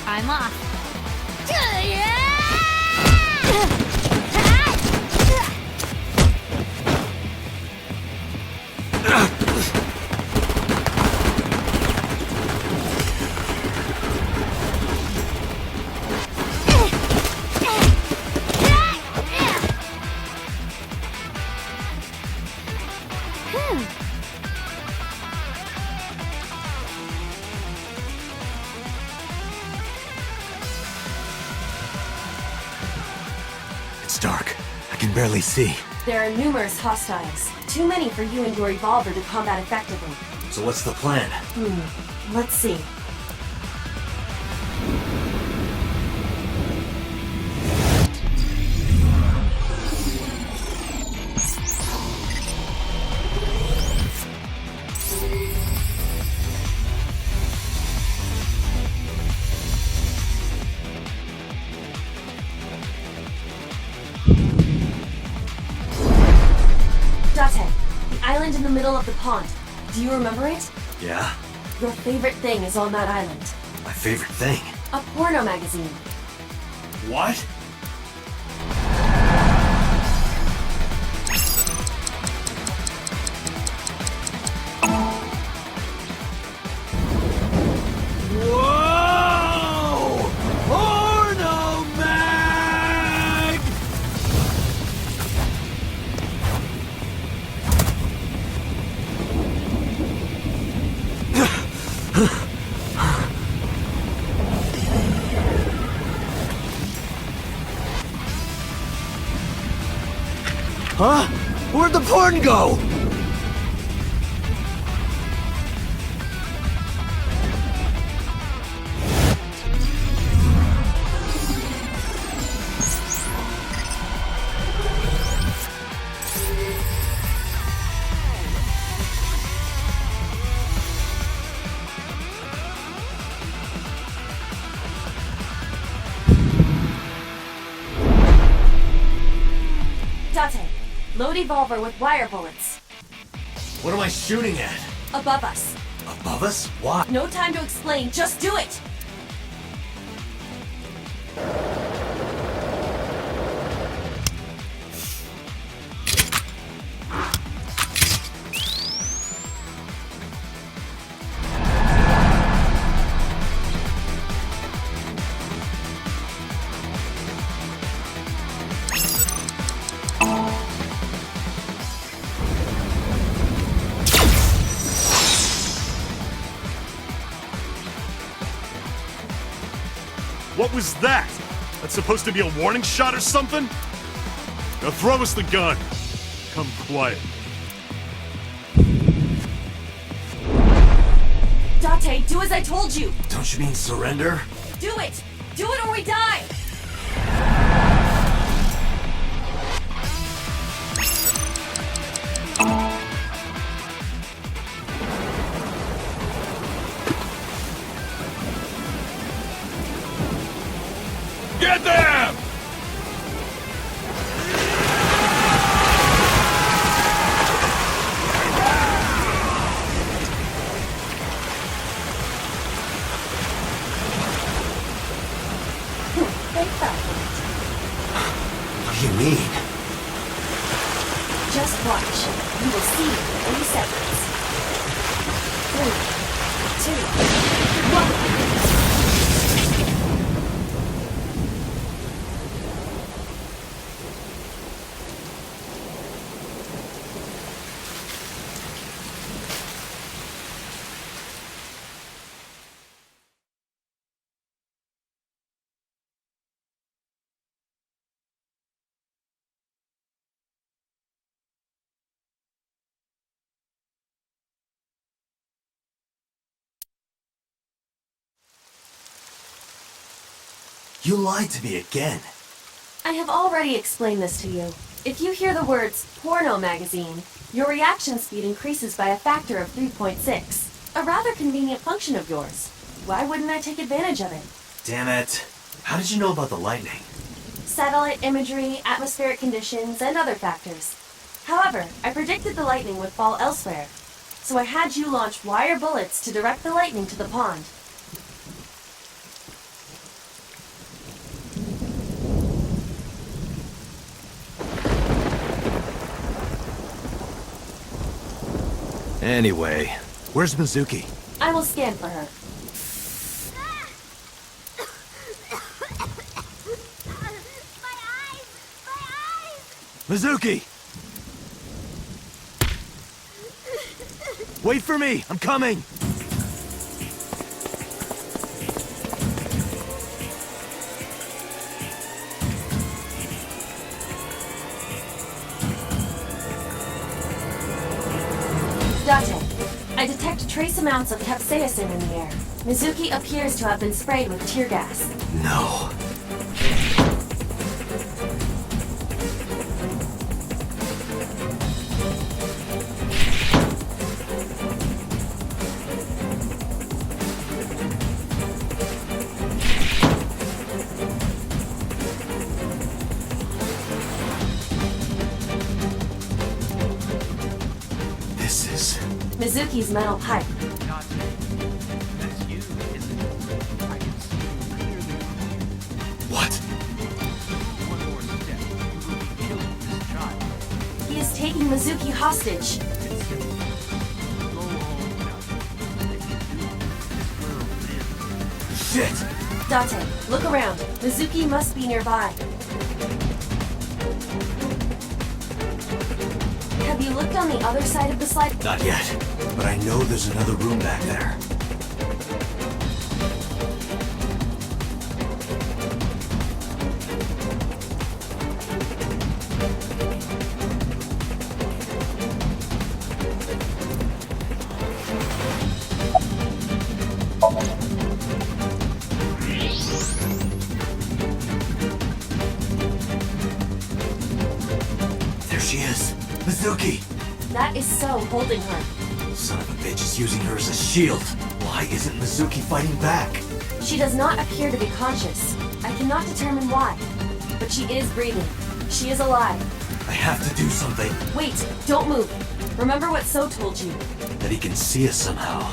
I'm off. It's dark. I can barely see. There are numerous hostiles. Too many for you and your revolver to combat effectively. So what's the plan? Let's see. Date, the island in the middle of the pond. Do you remember it? Yeah? Your favorite thing is on that island. My favorite thing. A porno magazine. What? Whoa! Porno mag! Huh? Where'd the porn go? Date, load evolver with wire bullets. What am I shooting at? Above us. Above us? Why? No time to explain, just do it! What was that? That's supposed to be a warning shot or something? Now throw us the gun. Come quiet. Date, do as I told you! Don't you mean surrender? Do it! Do it or we die! Get them! They fell for it. What do you mean? Just watch. You will see in 3 seconds. 3. You lied to me again. I have already explained this to you. If you hear the words porno magazine, your reaction speed increases by a factor of 3.6. A rather convenient function of yours. Why wouldn't I take advantage of it? Damn it. How did you know about the lightning? Satellite imagery, atmospheric conditions, and other factors. However, I predicted the lightning would fall elsewhere, so I had you launch wire bullets to direct the lightning to the pond. Anyway, where's Mizuki? I will scan for her. Mizuki! Wait for me! I'm coming! Date, I detect trace amounts of capsaicin in the air. Mizuki appears to have been sprayed with tear gas. No. This is... Mizuki's metal pipe. What? He is taking Mizuki hostage. Shit! Date, look around. Mizuki must be nearby. Have you looked on the other side of the slide? Not yet, but I know there's another room back there. There she is! Mizuki! That is So holding her. Son of a bitch is using her as a shield. Why isn't Mizuki fighting back? She does not appear to be conscious. I cannot determine why. But she is breathing. She is alive. I have to do something. Wait, don't move. Remember what So told you. That he can see us somehow.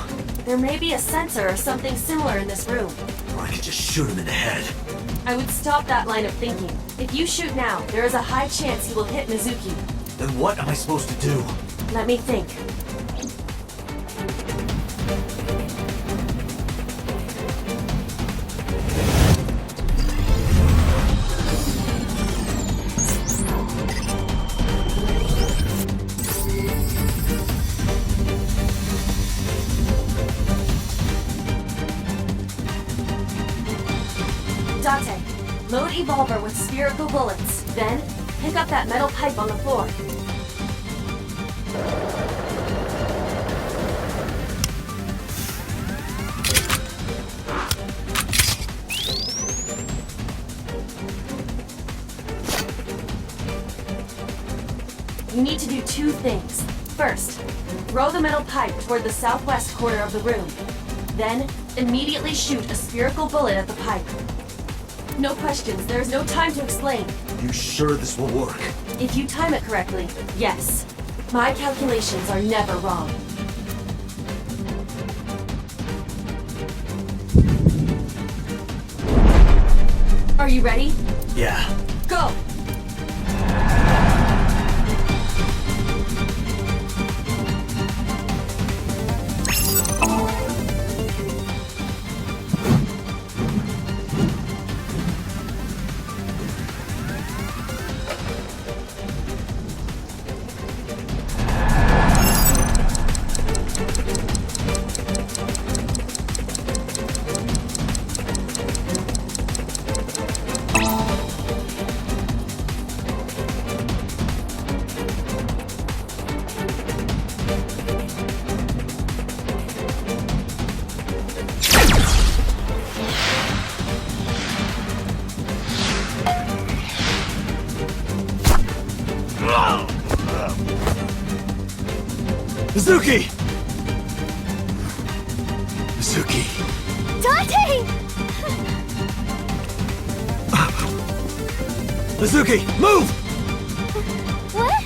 There may be a sensor or something similar in this room. Or I could just shoot him in the head. I would stop that line of thinking. If you shoot now, there is a high chance he will hit Mizuki. Then what am I supposed to do? Let me think. Date, load Evolver with spherical bullets. Then, pick up that metal pipe on the floor. You need to do two things. First, throw the metal pipe toward the southwest corner of the room. Then, immediately shoot a spherical bullet at the pipe. No questions. There is no time to explain. You sure this will work? If you time it correctly, yes. My calculations are never wrong. Are you ready? Yeah. Go! Mizuki! Mizuki! Dante! Mizuki, move! What?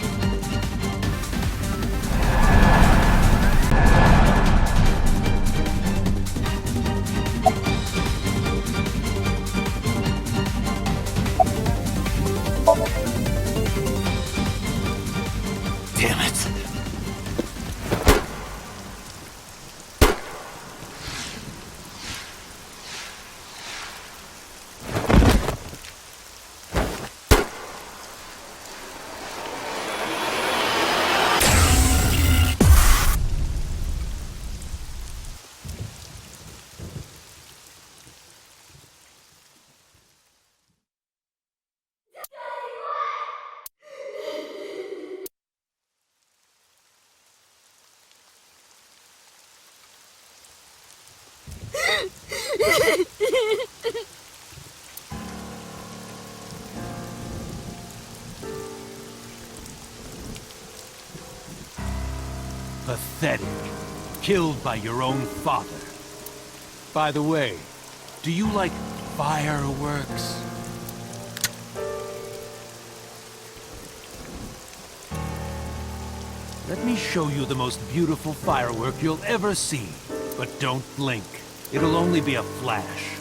Damn it. Pathetic. Killed by your own father. By the way, do you like fireworks? Let me show you the most beautiful firework you'll ever see. But don't blink. It'll only be a flash.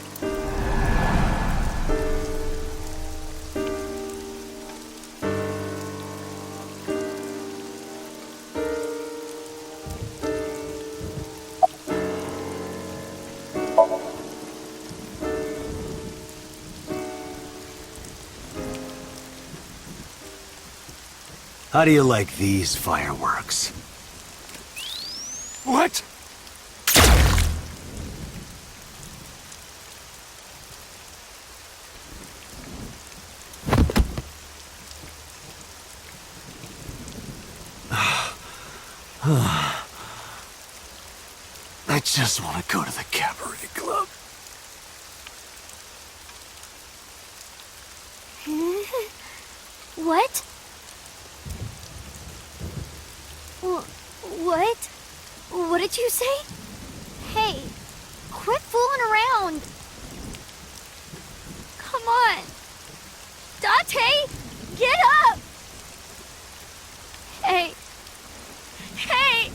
How do you like these fireworks? What? I just want to go to the cabaret club. What? What? What did you say? Hey, quit fooling around. Come on. Dante, get up. Hey. Hey.